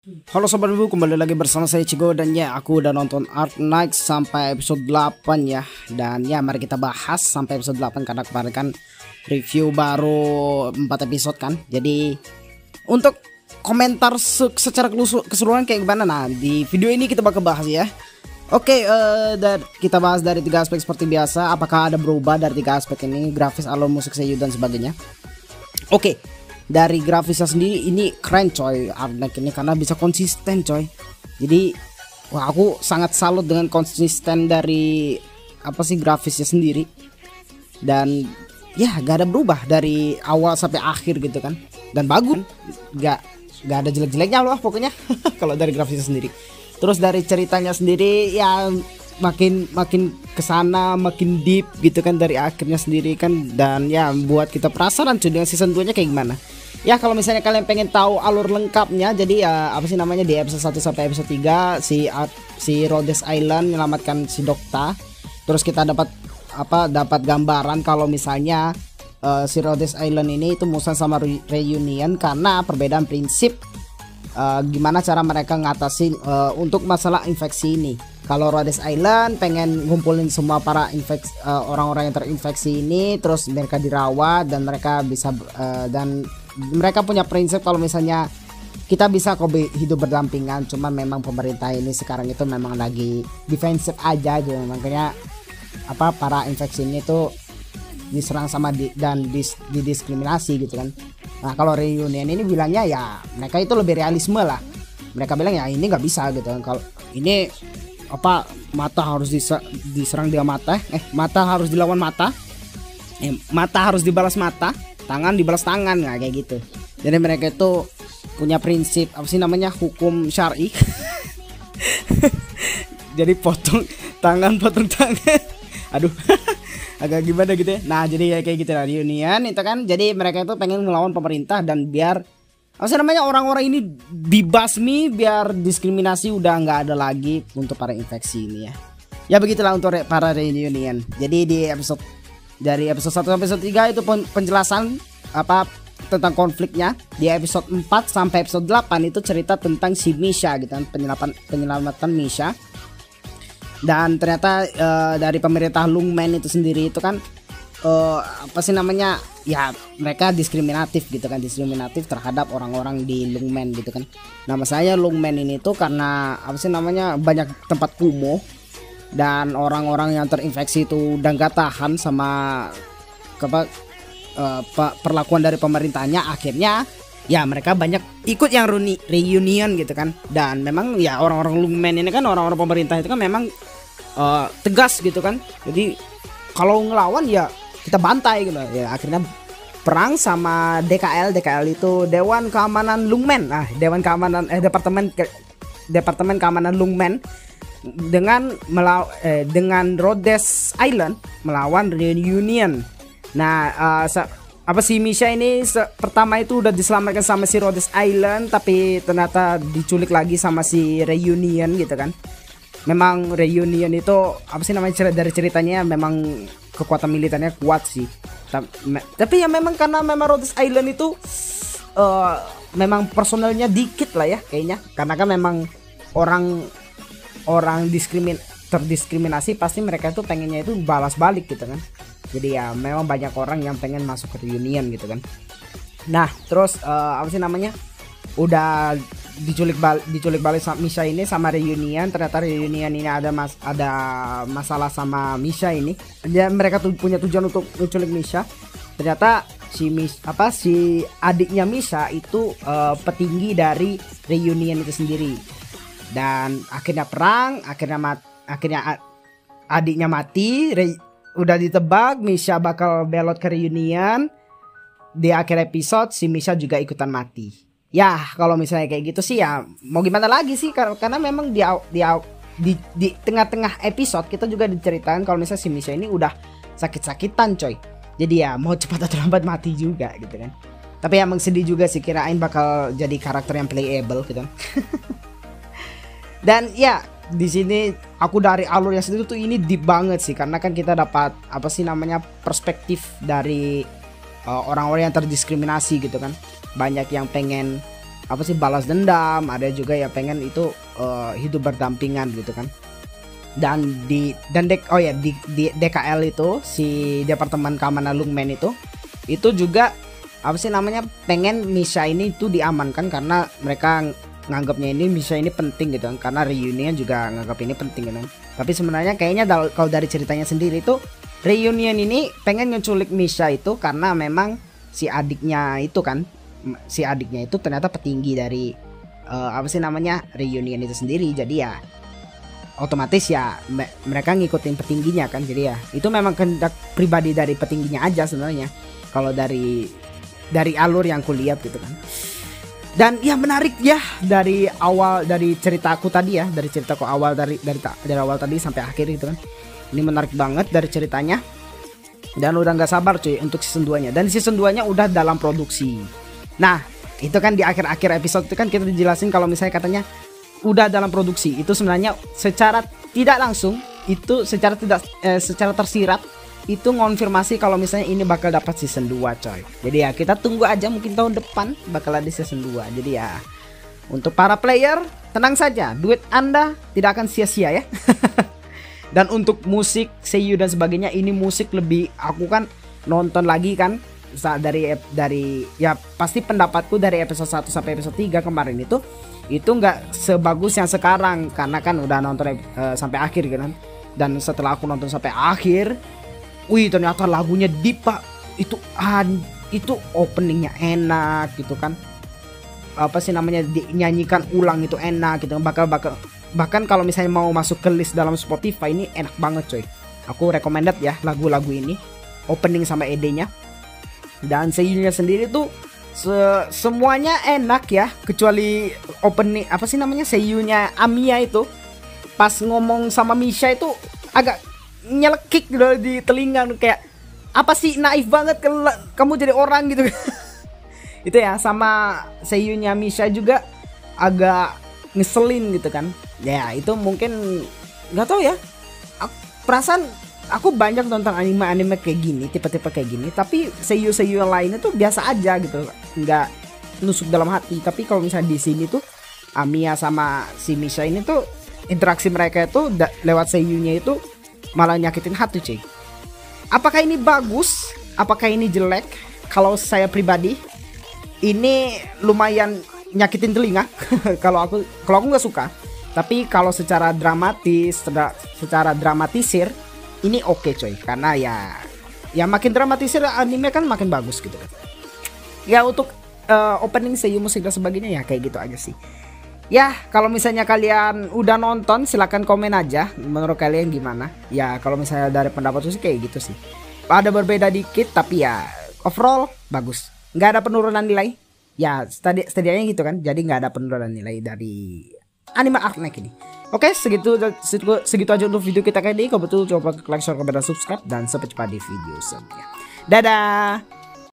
Halo Sobat Wibu, kembali lagi bersama saya Cigo. Dan ya, aku udah nonton Ark Knight sampai episode 8 ya. Dan ya, mari kita bahas sampai episode 8 karena kemarin kan review baru 4 episode kan. Jadi untuk komentar secara keseluruhan kayak gimana, nah di video ini kita bakal bahas ya. Oke, kita bahas dari 3 aspek seperti biasa. Apakah ada berubah dari 3 aspek ini? Grafis, alur musik, seiyuu dan sebagainya. Oke, dari grafisnya sendiri ini keren coy Ark Knight ini karena bisa konsisten coy. Jadi wah, aku sangat salut dengan konsisten dari grafisnya sendiri. Dan ya gak ada berubah dari awal sampai akhir gitu kan. Dan bagus, gak ada jelek-jeleknya loh pokoknya kalau dari grafisnya sendiri. Terus dari ceritanya sendiri ya makin kesana makin deep gitu kan dari akhirnya sendiri kan. Dan ya buat kita penasaran cuy dengan season 2 nya kayak gimana. Ya kalau misalnya kalian pengen tahu alur lengkapnya, jadi ya di episode 1 sampai episode 3 si Rhodes Island menyelamatkan si Dokta. Terus kita dapat gambaran kalau misalnya si Rhodes Island ini itu musuhan sama Reunion karena perbedaan prinsip gimana cara mereka ngatasin untuk masalah infeksi ini. Kalau Rhodes Island pengen ngumpulin semua para orang-orang yang terinfeksi ini, terus mereka dirawat dan mereka bisa dan mereka punya prinsip kalau misalnya kita bisa kok hidup berdampingan. Cuman memang pemerintah ini sekarang itu memang lagi defensif aja gitu. Makanya para infeksi ini tuh diserang sama didiskriminasi gitu kan. Nah kalau Reunion ini bilangnya ya mereka itu lebih realisme lah. Mereka bilang ya ini nggak bisa gitu kan. Kalau ini mata harus diserang dia mata, mata harus dilawan mata, mata harus dibalas mata, tangan dibalas tangan, nggak kayak gitu. Jadi mereka itu punya prinsip hukum syar'i. Jadi potong tangan aduh agak gimana gitu ya. Nah jadi ya kayak gitu lah Reunion itu kan. Jadi mereka itu pengen melawan pemerintah dan biar orang-orang ini dibasmi, biar diskriminasi udah nggak ada lagi untuk para infeksi ini ya. Ya begitulah untuk para Reunion. Jadi dari episode 1 sampai episode 3 itu penjelasan tentang konfliknya. Di episode 4 sampai episode 8 itu cerita tentang si Misha gitu kan, penyelamatan Misha. Dan ternyata dari pemerintah Lungmen itu sendiri itu kan ya mereka diskriminatif gitu kan, diskriminatif terhadap orang-orang di Lungmen gitu kan. Nama saya Lungmen ini tuh karena banyak tempat kumuh dan orang-orang yang terinfeksi itu udah gak tahan sama perlakuan dari pemerintahnya. Akhirnya ya mereka banyak ikut yang reunion gitu kan. Dan memang ya orang-orang Lungmen ini kan, orang-orang pemerintah itu kan memang tegas gitu kan. Jadi kalau ngelawan ya kita bantai gitu ya. Akhirnya perang sama DKL itu Dewan Keamanan Lungmen. Nah, Departemen Keamanan Lungmen dengan Rhodes Island melawan Reunion. Nah, si Misha ini pertama itu udah diselamatkan sama si Rhodes Island, tapi ternyata diculik lagi sama si Reunion gitu kan. Memang Reunion itu dari ceritanya memang kekuatan militernya kuat sih. Tapi ya memang karena memang Rhodes Island itu memang personelnya dikit lah ya kayaknya. Karena kan memang orang terdiskriminasi pasti mereka itu pengennya itu balas balik gitu kan. Jadi ya memang banyak orang yang pengen masuk ke Reunion gitu kan. Nah terus udah diculik balik sama Misha ini sama Reunion. Ternyata Reunion ini ada masalah sama Misha ini. Mereka punya tujuan untuk menculik Misha. Ternyata si adiknya Misha itu petinggi dari Reunion itu sendiri. Dan akhirnya perang, akhirnya adiknya mati. Udah ditebak Misha bakal belot ke Reunion. Di akhir episode si Misha juga ikutan mati. Ya kalau misalnya kayak gitu sih ya mau gimana lagi sih, karena memang di tengah-tengah episode kita juga diceritakan kalau misalnya si Misha ini udah sakit-sakitan coy. Jadi ya mau cepat atau lambat mati juga gitu kan. Tapi emang sedih juga sih, kirain bakal jadi karakter yang playable gitu kan. Dan ya di sini aku dari alur yang sendiri tuh ini deep banget sih, karena kan kita dapat perspektif dari orang-orang yang terdiskriminasi gitu kan. Banyak yang pengen apa sih balas dendam, ada juga ya pengen itu hidup berdampingan gitu kan. Dan di DKL itu si Departemen Keamanan Lungmen itu juga apa sih namanya pengen Misha ini tuh diamankan karena mereka nganggapnya ini Misha ini penting gitu kan, karena reunion juga nganggap ini penting gitu kan. Tapi sebenarnya kayaknya kalau dari ceritanya sendiri tuh reunion ini pengen ngeculik Misha itu karena memang si adiknya itu ternyata petinggi dari apa sih namanya reunion itu sendiri. Jadi ya otomatis ya mereka ngikutin petingginya kan. Jadi ya itu memang kehendak pribadi dari petingginya aja sebenarnya kalau dari alur yang kulihat gitu kan. Dan ya menarik ya dari awal dari ceritaku tadi ya, dari ceritaku awal dari awal tadi sampai akhir gitu kan. Ini menarik banget dari ceritanya. Dan udah nggak sabar cuy untuk season 2-nya. Dan season 2-nya udah dalam produksi. Nah, itu kan di akhir-akhir episode itu kan kita dijelasin kalau misalnya katanya udah dalam produksi. Itu sebenarnya secara tidak langsung, itu secara tersirat itu ngonfirmasi kalau misalnya ini bakal dapat season 2 coy. Jadi ya kita tunggu aja, mungkin tahun depan bakal ada season 2. Jadi ya untuk para player tenang saja, duit Anda tidak akan sia-sia ya. Dan untuk musik, seiyuu dan sebagainya, ini musik lebih aku kan nonton lagi kan dari ya pasti pendapatku dari episode 1 sampai episode 3 kemarin itu nggak sebagus yang sekarang karena kan udah nonton sampai akhir kan. Dan setelah aku nonton sampai akhir, wih ternyata lagunya deep pak. Itu openingnya enak gitu kan, apa sih namanya dinyanyikan ulang itu enak gitu. Bahkan kalau misalnya mau masuk ke list dalam Spotify ini enak banget coy. Aku recommended ya lagu-lagu ini, opening sama ED-nya. Dan seiyunya sendiri tuh semuanya enak ya, kecuali opening apa sih namanya seiyunya Amiya itu pas ngomong sama Misha itu agak nyelekik gitu di telinga, kayak apa sih naif banget kamu jadi orang gitu. Itu ya, sama seiyunya Misha juga agak ngeselin gitu kan. Ya itu mungkin nggak tahu ya, perasaan aku banyak nonton anime kayak gini, tipe-tipe kayak gini, tapi seiyuu yang lainnya tuh biasa aja gitu, nggak nusuk dalam hati. Tapi kalau misalnya di sini tuh Amiya sama si Misha ini tuh interaksi mereka itu lewat seiyunya itu malah nyakitin hati cuy. Apakah ini bagus? Apakah ini jelek? Kalau saya pribadi ini lumayan nyakitin telinga. Kalau aku nggak suka. Tapi kalau secara dramatisir ini oke coy, karena ya makin dramatisir anime kan makin bagus gitu kan. Ya untuk opening seiyuu musik dan sebagainya ya kayak gitu aja sih. Ya kalau misalnya kalian udah nonton silahkan komen aja menurut kalian gimana. Ya kalau misalnya dari pendapat sih kayak gitu sih. Ada berbeda dikit tapi ya overall bagus. Nggak ada penurunan nilai. Ya setidaknya gitu kan. Jadi nggak ada penurunan nilai dari anime Arknight ini. Oke, segitu aja untuk video kita kali ini. Kalau betul coba like, share, komen, dan subscribe. Dan sampai jumpa di video selanjutnya. Dadah.